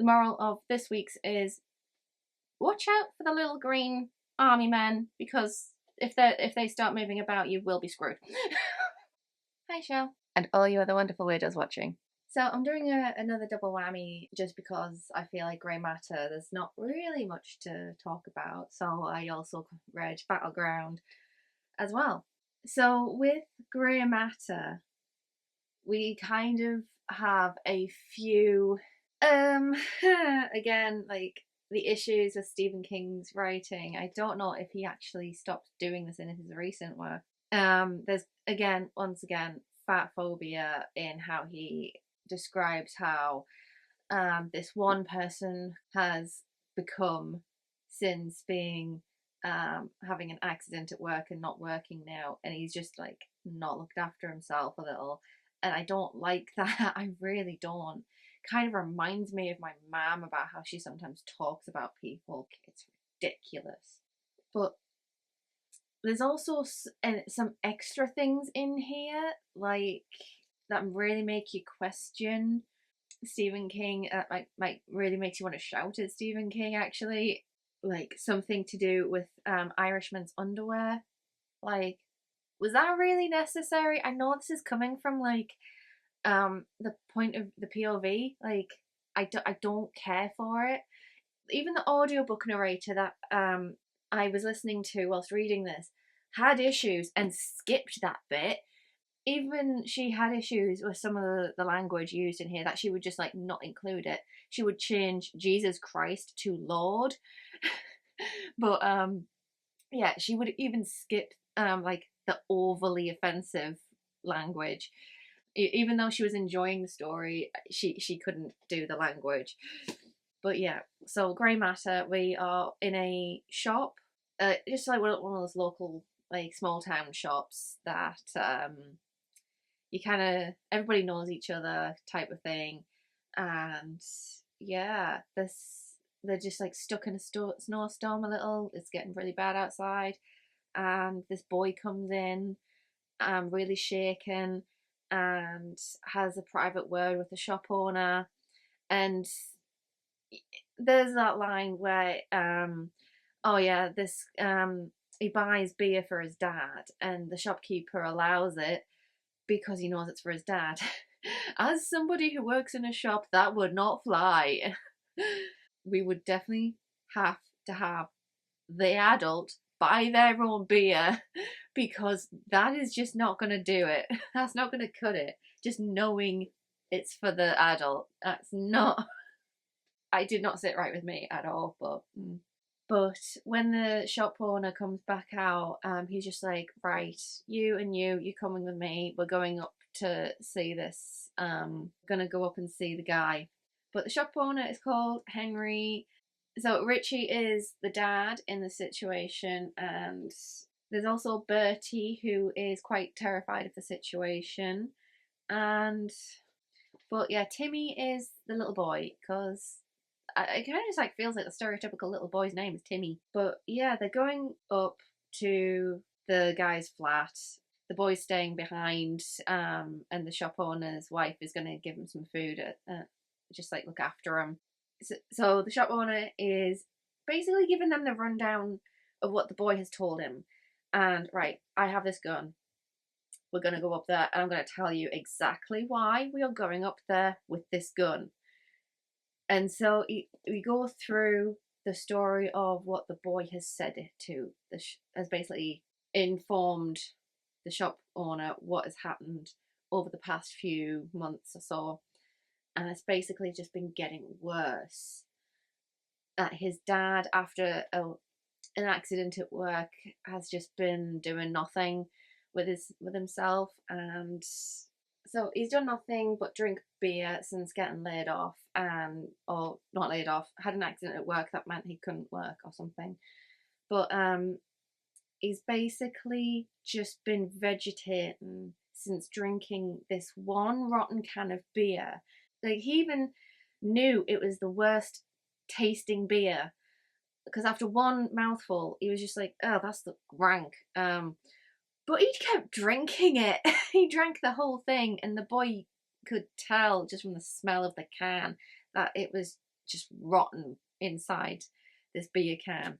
the moral of this week's is watch out for the little green army men, because if they start moving about, you will be screwed. Hi, Shell. And all you other wonderful weirdos watching. So I'm doing another double whammy just because I feel like Grey Matter, there's not really much to talk about. So I also read Battleground as well. So with Grey Matter, we kind of have a few, again, like the issues with Stephen King's writing. I don't know if he actually stopped doing this in his recent work. There's once again, fat phobia in how he describes how this one person has become since being having an accident at work and not working now, and he's just like not looked after himself a little, and I don't like that. I really don't. Kind of reminds me of my mum about how she sometimes talks about people. It's ridiculous. But there's also some extra things in here, like, that really make you question Stephen King. Might really makes you want to shout at Stephen King, actually. Like, something to do with Irishman's underwear. Like, was that really necessary? I know this is coming from, like, the point of the POV. Like, I don't care for it. Even the audiobook narrator that I was listening to whilst reading this had issues and skipped that bit. Even she had issues with some of the language used in here, that she would just like not include it. She would change Jesus Christ to Lord. But yeah, she would even skip like the overly offensive language. Even though she was enjoying the story, she couldn't do the language. But yeah, so Grey Matter, we are in a shop, just like one of those local, like, small town shops that you kind of, everybody knows each other type of thing. And yeah, they're just like stuck in a snowstorm a little. It's getting really bad outside, and this boy comes in, really shaken, and has a private word with the shop owner. And there's that line where oh yeah, this he buys beer for his dad, and the shopkeeper allows it because he knows it's for his dad. As somebody who works in a shop, that would not fly. We would definitely have to have the adult buy their own beer, because that is just not going to do it. That's not going to cut it. Just knowing it's for the adult, that's not. I did not sit right with me at all. But when the shop owner comes back out, he's just like, right, you and you're coming with me. We're going up to see this. Gonna go up and see the guy. But the shop owner is called Henry. So Richie is the dad in the situation, and there's also Bertie, who is quite terrified of the situation. But yeah, Timmy is the little boy, because it kind of just like feels like the stereotypical little boy's name is Timmy. But yeah, they're going up to the guy's flat. The boy's staying behind, and the shop owner's wife is going to give him some food, just like look after him. So the shop owner is basically giving them the rundown of what the boy has told him. And right, I have this gun. We're going to go up there, and I'm going to tell you exactly why we are going up there with this gun. And so we go through the story of what the boy has said to has basically informed the shop owner what has happened over the past few months or so. And it's basically just been getting worse. His dad, after an accident at work, has just been doing nothing with himself, and so he's done nothing but drink beer since getting laid off, or not laid off, had an accident at work that meant he couldn't work or something. But he's basically just been vegetating since drinking this one rotten can of beer. Like, he even knew it was the worst tasting beer, because after one mouthful he was just like, oh, that's the rank. But he kept drinking it. He drank the whole thing, and the boy could tell just from the smell of the can that it was just rotten inside this beer can.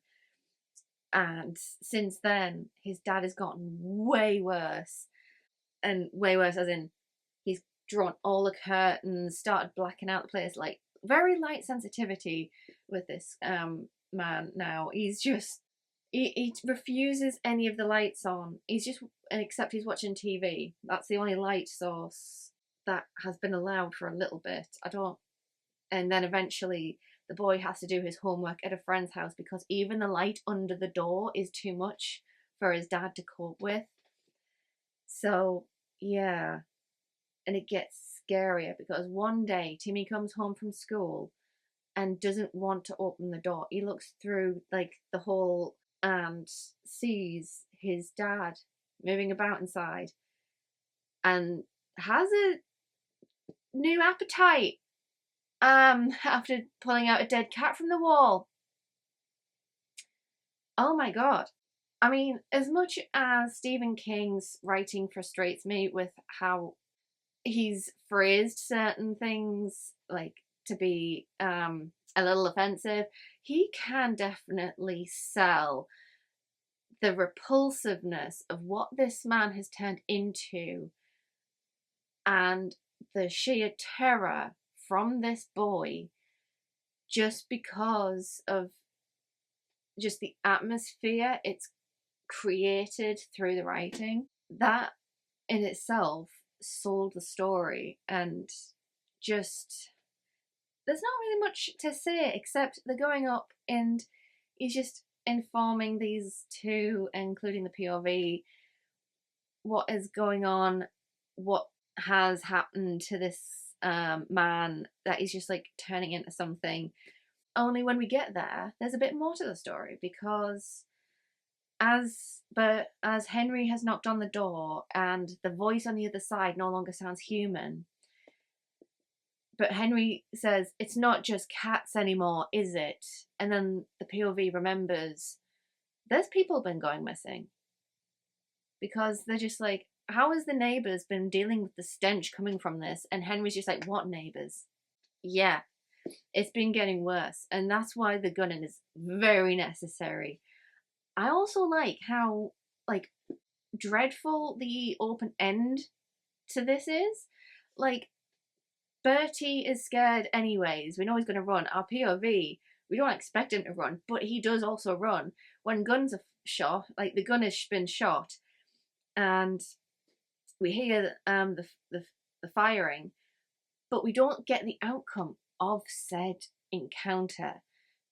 And since then, his dad has gotten way worse. And way worse as in he's drawn all the curtains, started blacking out the place, like very light sensitivity with this man now. He's just he refuses any of the lights on. He's just, except he's watching TV. That's the only light source that has been allowed for a little bit. I don't. And then eventually the boy has to do his homework at a friend's house because even the light under the door is too much for his dad to cope with. So, yeah. And it gets scarier because one day Timmy comes home from school and doesn't want to open the door. He looks through like the hole and sees his dad moving about inside and has a new appetite after pulling out a dead cat from the wall. Oh my god. I mean, as much as Stephen King's writing frustrates me with how he's phrased certain things like to be a little offensive, he can definitely sell the repulsiveness of what this man has turned into and the sheer terror from this boy just because of just the atmosphere it's created through the writing. That in itself sold the story, and just there's not really much to say except they're going up and he's just informing these two, including the POV, what is going on, what has happened to this man, that he's just like turning into something. Only when we get there, there's a bit more to the story because as Henry has knocked on the door and the voice on the other side no longer sounds human, but Henry says, "It's not just cats anymore, is it?" And then the POV remembers there's people been going missing because they're just like, how has the neighbours been dealing with the stench coming from this? And Henry's just like, what neighbours? Yeah, it's been getting worse, and that's why the gunning is very necessary. I also like how like dreadful the open end to this is. Like, Bertie is scared anyways. We know he's going to run. Our POV, we don't expect him to run, but he does also run. When guns are shot, like the gun has been shot, and we hear the firing, but we don't get the outcome of said encounter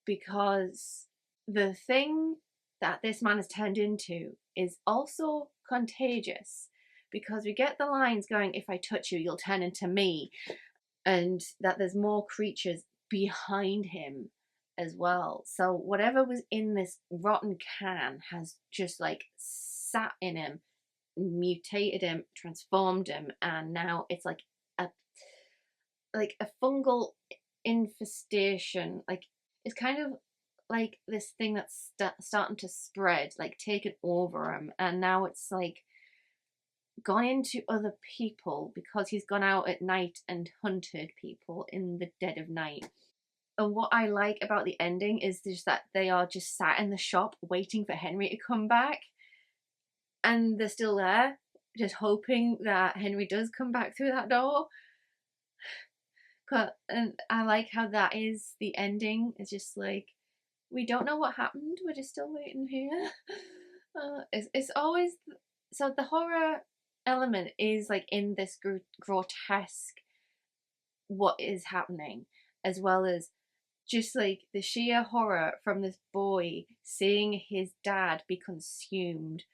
because the thing that this man has turned into is also contagious, because we get the lines going, "If I touch you, you'll turn into me," and that there's more creatures behind him as well. So whatever was in this rotten can has just like sat in him, mutated him, transformed him, and now it's like a fungal infestation. Like, it's kind of like this thing that's starting to spread, like taken over him, and now it's like gone into other people because he's gone out at night and hunted people in the dead of night. And what I like about the ending is just that they are just sat in the shop waiting for Henry to come back, and they're still there just hoping that Henry does come back through that door. And I like how that is the ending. It's just like, we don't know what happened, we're just still waiting here. It's always, so the horror element is like in this grotesque what is happening, as well as just like the sheer horror from this boy seeing his dad be consumed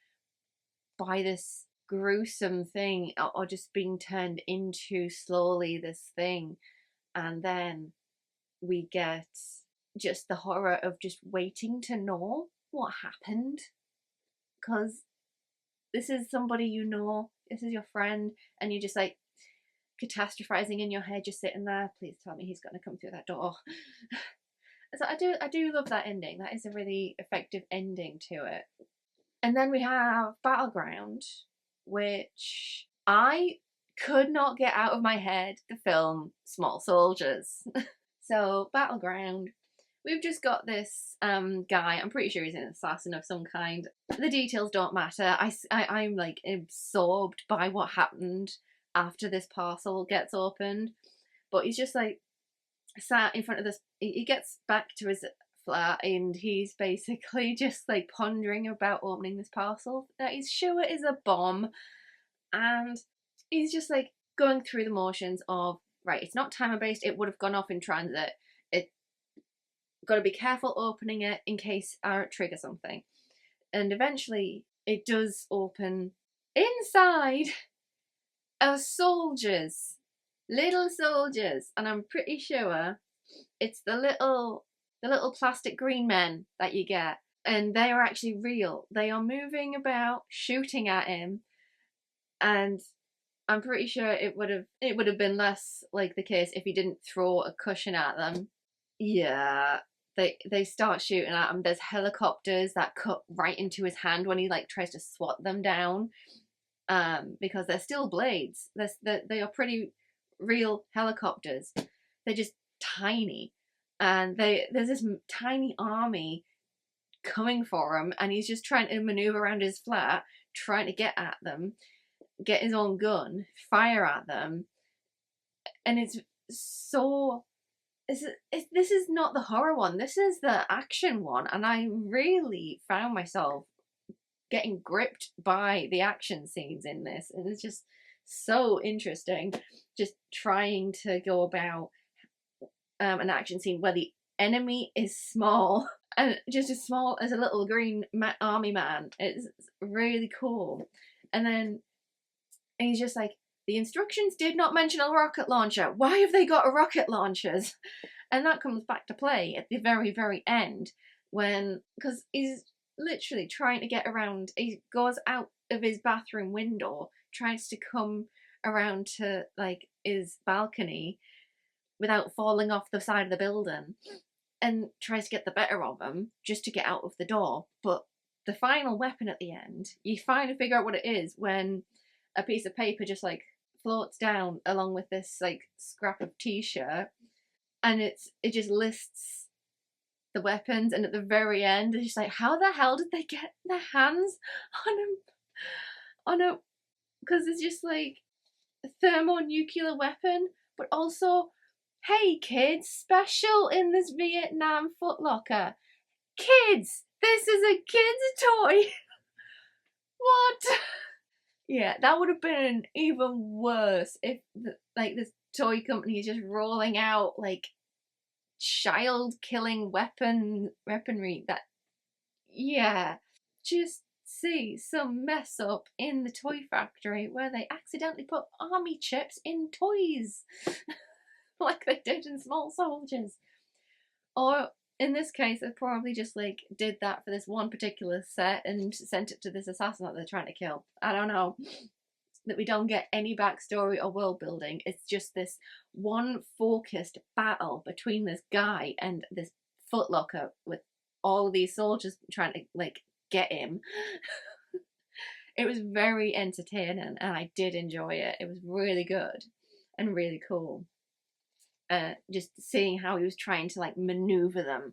by this gruesome thing, or just being turned into slowly this thing. And then we get just the horror of just waiting to know what happened, because this is somebody you know, this is your friend, and you're just like catastrophizing in your head, just sitting there, please tell me he's going to come through that door. So I do love that ending. That is a really effective ending to it. And then we have Battleground, which I could not get out of my head the film Small Soldiers. So Battleground, we've just got this guy. I'm pretty sure he's an assassin of some kind. The details don't matter. I'm like absorbed by what happened after this parcel gets opened. But he's just like sat in front of this. He gets back to his flat and he's basically just like pondering about opening this parcel that he's sure is a bomb. And he's just like going through the motions of, right, it's not timer based, it would have gone off in transit. It got to be careful opening it in case I trigger something. And eventually it does open. Inside are soldiers, little soldiers, and I'm pretty sure it's the little plastic green men that you get, and they are actually real. They are moving about, shooting at him, and I'm pretty sure it would have been less like the case if he didn't throw a cushion at them. Yeah, they start shooting at him. There's helicopters that cut right into his hand when he like tries to swat them down. Because they're still blades. They are pretty real helicopters. They're just tiny, and there's this tiny army coming for him, and he's just trying to maneuver around his flat, trying to get at them, get his own gun, fire at them, and it's so. This is not the horror one. This is the action one, and I really found myself getting gripped by the action scenes in this, and it's just so interesting. Just trying to go about an action scene where the enemy is small and just as small as a little green army man. It's really cool. And then he's just like, the instructions did not mention a rocket launcher. Why have they got a rocket launchers? And that comes back to play at the very, very end when, because he's literally trying to get around. He goes out of his bathroom window, tries to come around to like his balcony without falling off the side of the building, and tries to get the better of him just to get out of the door. But the final weapon at the end, you finally figure out what it is when a piece of paper just like floats down along with this like scrap of t-shirt, and it just lists the weapons, and at the very end it's just like, how the hell did they get their hands on a because it's just like a thermonuclear weapon, but also, hey kids, special in this Vietnam footlocker, kids, this is a kid's toy. What? Yeah, that would have been even worse if like this toy company is just rolling out like child killing weaponry that, yeah, just see some mess up in the toy factory where they accidentally put army chips in toys like they did in Small Soldiers. Or in this case, they probably just like did that for this one particular set and sent it to this assassin that they're trying to kill. I don't know. That we don't get any backstory or world building. It's just this one focused battle between this guy and this footlocker with all of these soldiers trying to like get him. It was very entertaining and I did enjoy it. It was really good and really cool. Just seeing how he was trying to like maneuver them.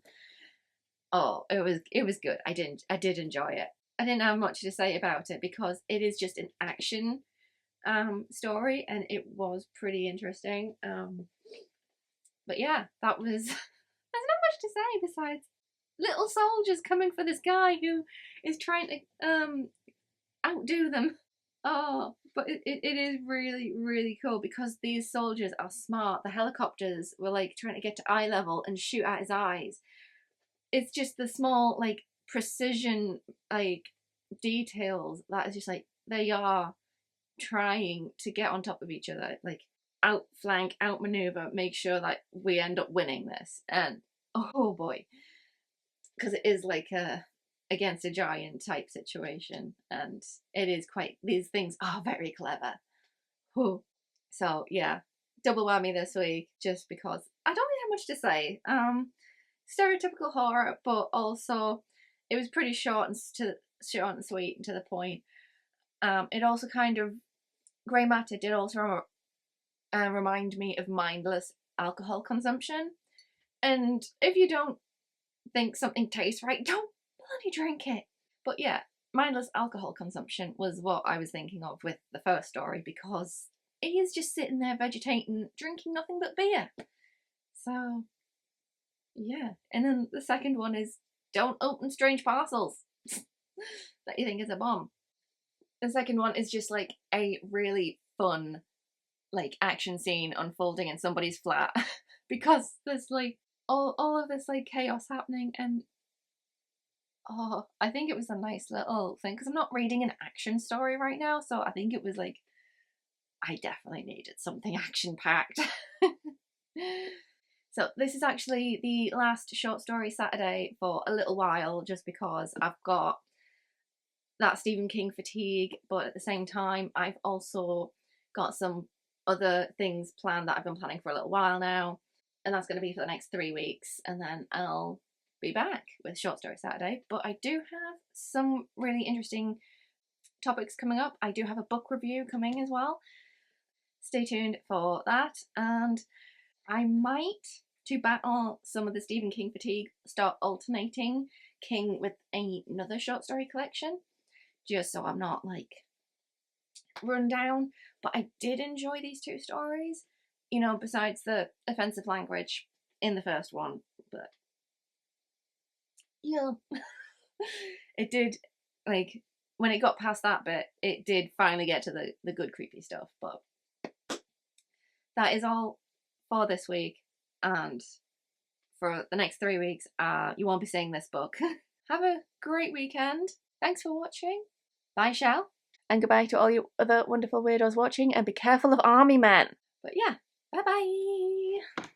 Oh, it was good. I did enjoy it. I didn't have much to say about it because it is just an action story, and it was pretty interesting. But yeah, that was. There's not much to say besides little soldiers coming for this guy who is trying to outdo them. Oh, but it is really, really cool because these soldiers are smart. The helicopters were like trying to get to eye level and shoot at his eyes. It's just the small like precision like details that is just like they are trying to get on top of each other, like outflank, outmaneuver, make sure that we end up winning this. And oh boy, because it is like a against a giant type situation, and it is quite. These things are very clever. Whew. So yeah, double whammy this week, just because I don't really have much to say. Stereotypical horror, but also it was pretty short and sweet and to the point. It also kind of Grey Matter did also remind me of mindless alcohol consumption, And if you don't think something tastes right, don't bloody drink it. But yeah, mindless alcohol consumption was what I was thinking of with the first story, because he is just sitting there vegetating, drinking nothing but beer. So yeah. And then the second one is don't open strange parcels that you think is a bomb. The second one is just like a really fun like action scene unfolding in somebody's flat because there's like all of this like chaos happening, and oh, I think it was a nice little thing because I'm not reading an action story right now, so I think it was like I definitely needed something action packed. So this is actually the last short story Saturday for a little while, just because I've got that Stephen King fatigue, but at the same time I've also got some other things planned that I've been planning for a little while now, and that's going to be for the next 3 weeks, and then I'll be back with Short Story Saturday. But I do have some really interesting topics coming up. I do have a book review coming as well. Stay tuned for that, and I might, to battle some of the Stephen King fatigue, start alternating King with another short story collection, just so I'm not like run down. But I did enjoy these 2 stories, you know, besides the offensive language in the first one. But yeah, it did, like, when it got past that bit, it did finally get to the good creepy stuff. But that is all for this week, and for the next 3 weeks you won't be seeing this book. Have a great weekend. Thanks for watching. Bye, Shell. And goodbye to all you other wonderful weirdos watching, and be careful of army men. But yeah, bye bye.